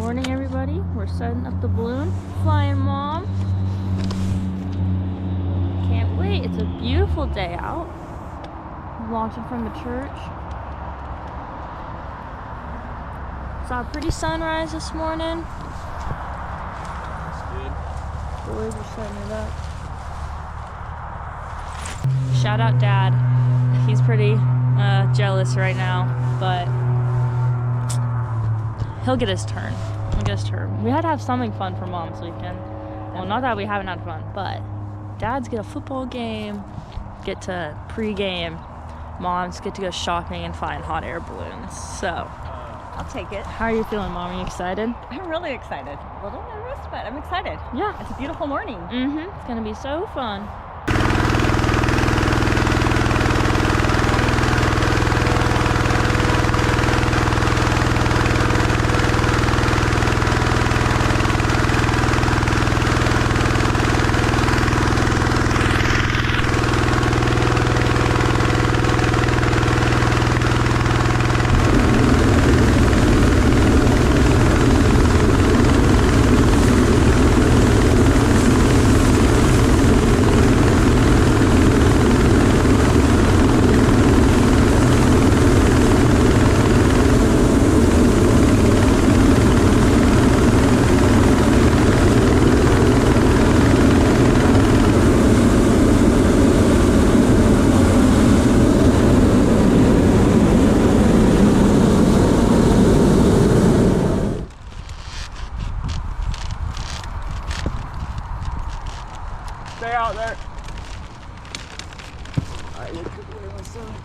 Morning, everybody. We're setting up the balloon. Flying Mom. Can't wait. It's a beautiful day out. Launching from the church. Saw a pretty sunrise this morning. Boys are setting it up. Shout out Dad. He's pretty jealous right now, but he'll get his turn. We had to have something fun for Mom's weekend. Well, not that we haven't had fun, but Dads get a football game, get to pre-game. Moms get to go shopping and find hot air balloons. So I'll take it. how are you feeling, Mom? Are you excited? I'm really excited. A little nervous, but I'm excited. Yeah. It's a beautiful morning. It's gonna be so fun. Stay out there. Alright, you could wait one second.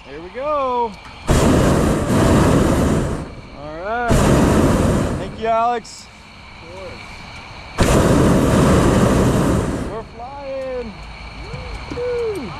Here we go. Alright. Thank you, Alex. Of course. We're flying. Woo-hoo.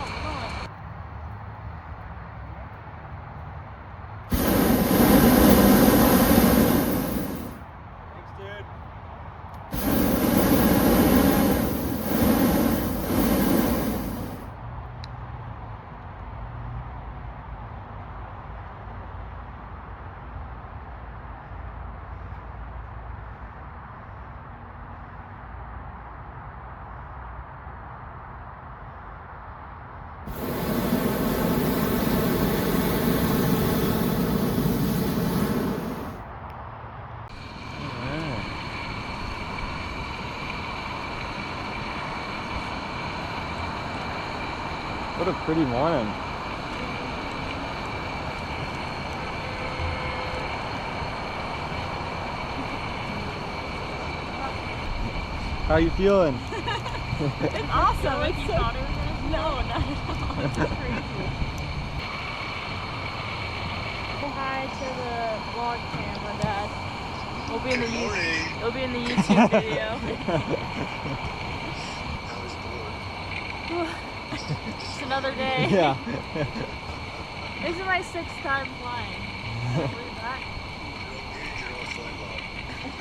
What a pretty morning. How are you feeling? It's awesome. Like you thought it was gonna No, not at all. It's crazy. Say hi to the vlog camera, Dad. We'll be in the It'll be in the YouTube video. Just another day. Yeah. This is my 6th time flying. Believe that?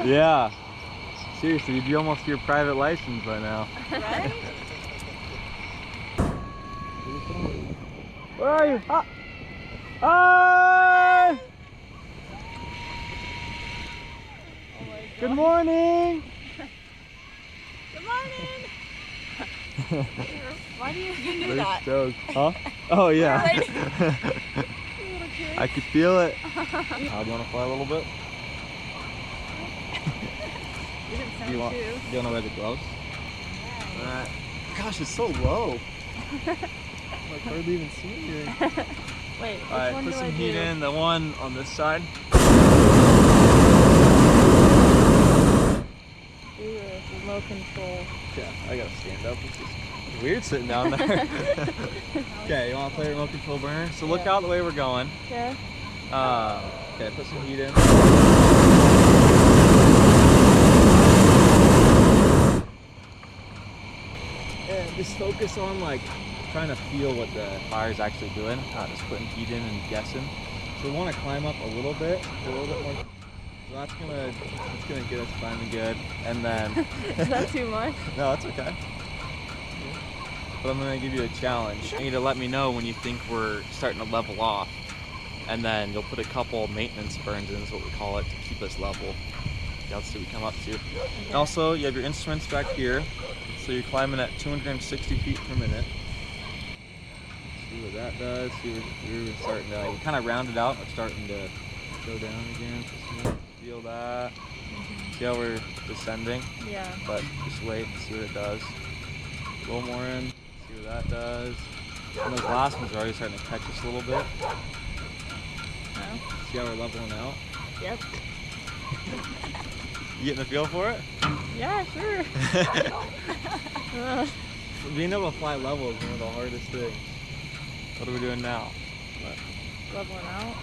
Yeah. Seriously, you'd be almost to your private license by now. Right? Where are you? Ah. Hi! Good morning! Good morning. Why do you knew that? Joke. Huh? Oh yeah. Right. I could feel it. Do you want to fly a little bit? You didn't sound Do you want to wear the gloves? Yeah. Alright. Gosh, it's so low. I hardly even see anything. Wait, which Alright, one put do some I heat do? in. The one on this side. Ooh, remote control. Yeah, I gotta stand up. It's just weird sitting down there. Okay, you want to play remote control burner? So look out the way we're going. Okay. Okay, put some heat in. And just focus on like trying to feel what the fire's actually doing, not just putting heat in and guessing. So we want to climb up a little bit more. So that's gonna get us climbing good. And then Is that too much? no, that's okay. But I'm gonna give you a challenge. You need to let me know when you think we're starting to level off. And then you'll put a couple maintenance burns in, is what we call it, to keep us level. Let's see what we come up to. Okay. And also, you have your instruments back here. So you're climbing at 260 feet per minute. See what that does. See what you're starting to, you kind of round it out. We're starting to go down again. Feel that. See how we're descending? Yeah. But just wait and see what it does. A little more in. See what that does. And those last ones are already starting to catch us a little bit. No. See how we're leveling out? Yep. You getting a feel for it? Yeah, sure. Being able to fly level is one of the hardest things. What are we doing now? What? Leveling out?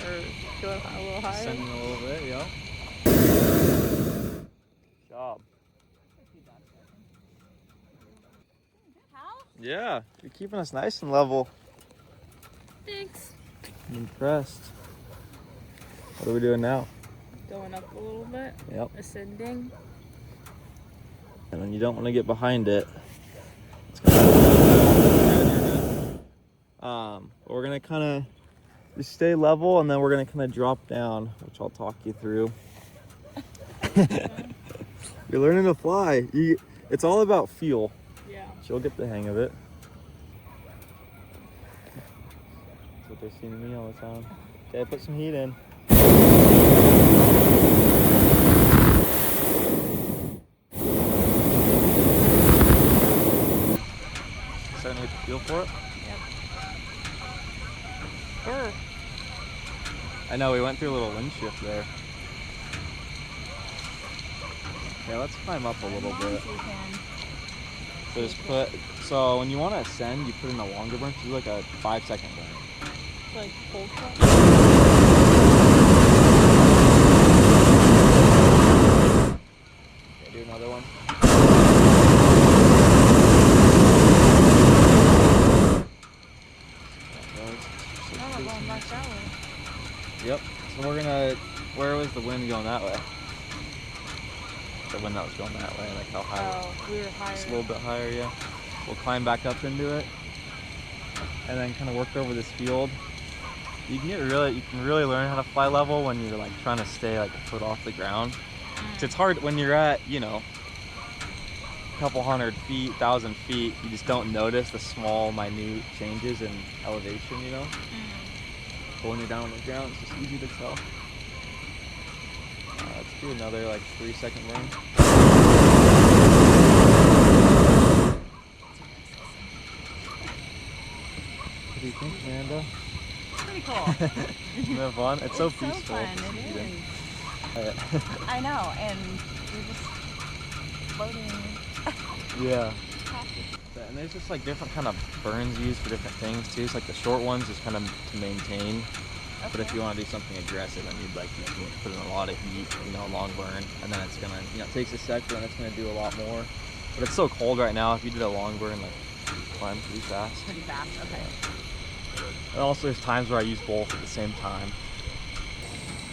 Or going a little higher? Descending a little bit, yeah. Job. Yeah, you're keeping us nice and level. Thanks. I'm impressed. What are we doing now? Going up a little bit. Yep. Ascending. And then you don't want to get behind it. We're gonna kind of just stay level, and then we're gonna kind of drop down, which I'll talk you through. You're learning to fly. It's all about feel. Yeah. You'll get the hang of it. That's what they're seeing to me all the time. Okay, put some heat in. Starting to get the feel for it? Yep. Sure. I know, we went through a little wind shift there. Yeah, let's climb up a little bit. So just so when you want to ascend, you put in a longer burn, do like a 5-second burn. Like cold cut? Okay, do another one. Oh, going back that way. Yep. So we're gonna, where was the wind going that way? The wind that was going that way, like how high? Oh, we were higher. Just a little bit higher, yeah. We'll climb back up into it, and then kind of work over this field. You can really learn how to fly level when you're like trying to stay like a foot off the ground. 'Cause it's hard when you're at, you know, a couple hundred feet, 1,000 feet. You just don't notice the small, minute changes in elevation, you know. But when you're down on the ground, it's just easy to tell. Let's do another like 3-second burn. What do you think, Amanda? Pretty cool. Isn't that fun? It's so peaceful. So fun, it is. I know, and you're just floating. Yeah. And there's just like different kind of burns used for different things too. It's like the short ones is kind of to maintain. Okay. But if you want to do something aggressive, then you can put in a lot of heat, you know, a long burn, and then it's gonna, you know, it takes a second and it's gonna do a lot more. But it's so cold right now. If you did a long burn, like, climb pretty fast. Pretty fast, okay. And also there's times where I use both at the same time.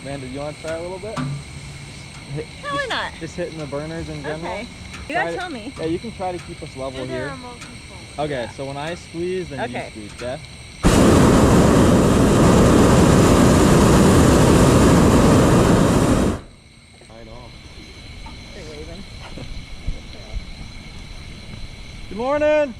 Amanda, do you want to try a little bit? Why not? Just hitting the burners in general. Okay. You gotta tell me. Yeah, you can try to keep us level Is there here. a remote control? Okay, Yeah. so when I squeeze, then Okay. you squeeze, okay? Right on. They're waving. Good morning!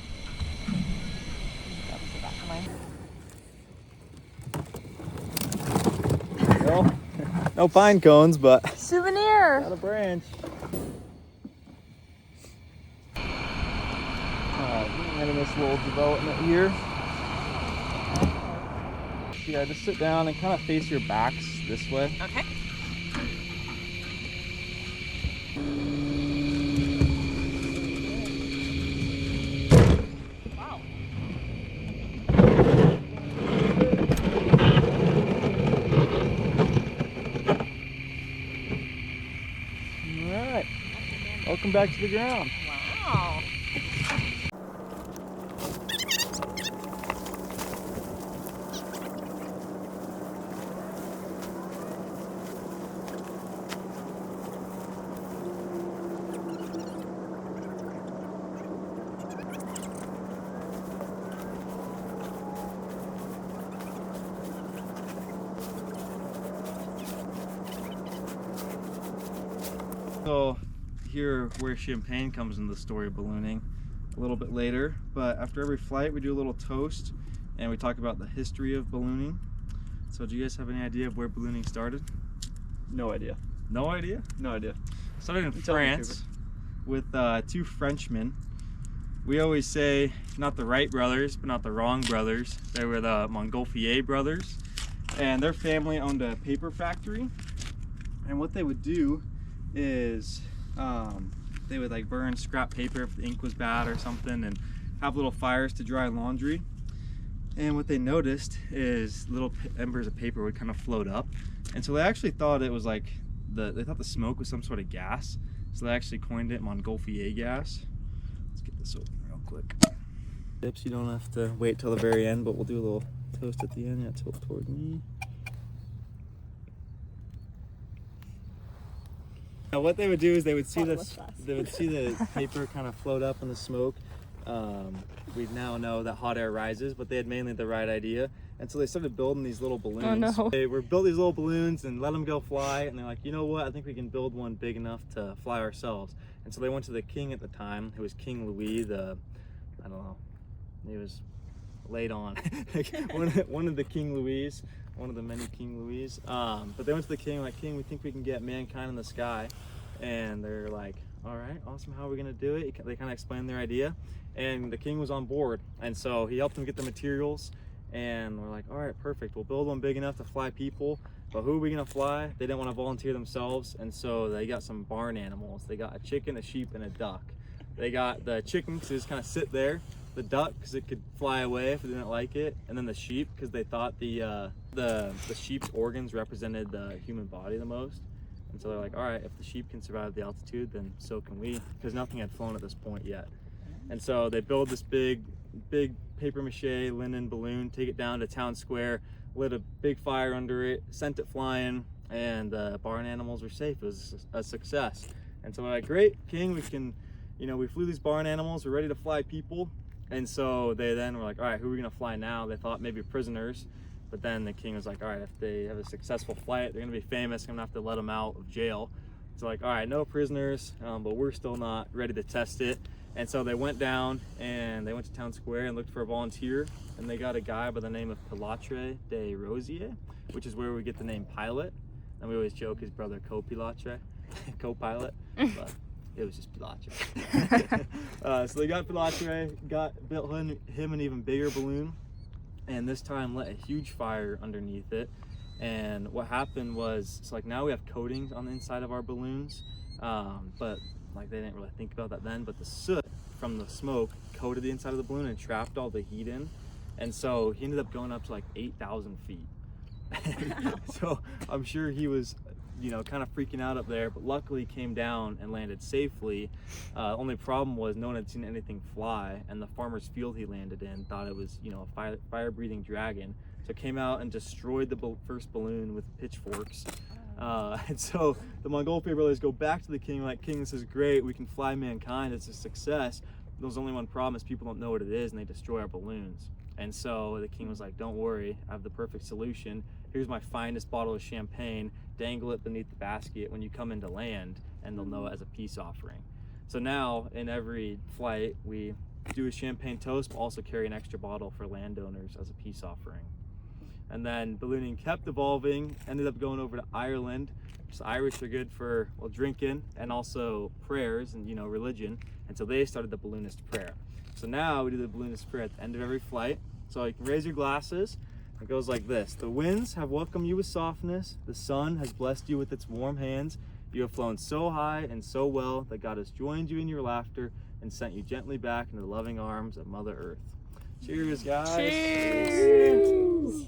No pine cones, but Souvenir! got a branch. Alright, we're in this little development here. Yeah, just sit down and kind of face your backs this way. Okay. Wow. Alright, welcome back to the ground. Wow. So here where champagne comes into the story of ballooning a little bit later, but after every flight we do a little toast and we talk about the history of ballooning. So do you guys have any idea of where ballooning started? No idea. No idea? No idea. Started in France with two Frenchmen. We always say not the Wright brothers, but not the wrong brothers. They were the Montgolfier brothers, and their family owned a paper factory. And what they would do is they would like burn scrap paper if the ink was bad or something, and have little fires to dry laundry. And what they noticed is little embers of paper would kind of float up, and so they actually thought it was like they thought the smoke was some sort of gas, so they actually coined it Montgolfier gas. Let's get this open real quick. Dips, you don't have to wait till the very end, but we'll do a little toast at the end. Yeah, tilt toward me. Now what they would do is they would see the paper kind of float up in the smoke. We now know that hot air rises, but they had mainly the right idea. And so they started building these little balloons. Oh, no. They were built these little balloons and let them go fly. And they're like, you know what? I think we can build one big enough to fly ourselves. And so they went to the king at the time, who was King Louis, I don't know, he was late on. one of the King Louis, one of the many King Louis. But they went to the king like, King, we think we can get mankind in the sky. And they're like, all right, awesome, how are we gonna do it? They kind of explained their idea, and the king was on board. And so he helped them get the materials, and we're like, all right, perfect, we'll build one big enough to fly people, but who are we gonna fly? They didn't want to volunteer themselves, and so they got some barn animals. They got a chicken, a sheep, and a duck. They got the chicken because it just kind of sit there, the duck because it could fly away if it didn't like it, and then the sheep because they thought the sheep's organs represented the human body the most. And so they're like, all right, if the sheep can survive the altitude, then so can we, because nothing had flown at this point yet. And so they build this big paper mache linen balloon, take it down to town square, lit a big fire under it, sent it flying, and the barn animals were safe. It was a success. And so we're like, great, king, we can, we flew these barn animals, we're ready to fly people. And so they then were like, all right, who are we gonna fly now? They thought maybe prisoners. But then the king was like, all right, if they have a successful flight, they're gonna be famous, I'm gonna have to let them out of jail. So like, all right, no prisoners, but we're still not ready to test it. And so they went down and they went to town square and looked for a volunteer, and they got a guy by the name of Pilatre de Rosier, which is where we get the name pilot. And we always joke his brother co-pilatre, co-pilot, but it was just Pilatre. So they got Pilatre, built him an even bigger balloon, and this time lit a huge fire underneath it. And what happened was, so like now we have coatings on the inside of our balloons, but like they didn't really think about that then, but the soot from the smoke coated the inside of the balloon and trapped all the heat in. And so he ended up going up to like 8,000 feet. So I'm sure he was, kind of freaking out up there, but luckily came down and landed safely. Only problem was no one had seen anything fly, and the farmer's field he landed in thought it was, a fire-breathing dragon. So it came out and destroyed the first balloon with pitchforks. And so the Montgolfier brothers go back to the king like, King, this is great, we can fly mankind, it's a success. There's only one problem, is people don't know what it is and they destroy our balloons. And so the king was like, don't worry, I have the perfect solution. Here's my finest bottle of champagne, dangle it beneath the basket when you come into land, and they'll know it as a peace offering. So now in every flight we do a champagne toast, but also carry an extra bottle for landowners as a peace offering. And then ballooning kept evolving, ended up going over to Ireland. So Irish are good for, well, drinking and also prayers and, religion. And so they started the balloonist prayer. So now we do the balloonist prayer at the end of every flight. So you can raise your glasses. It goes like this. The winds have welcomed you with softness. The sun has blessed you with its warm hands. You have flown so high and so well that God has joined you in your laughter and sent you gently back into the loving arms of Mother Earth. Cheers, guys. Cheers.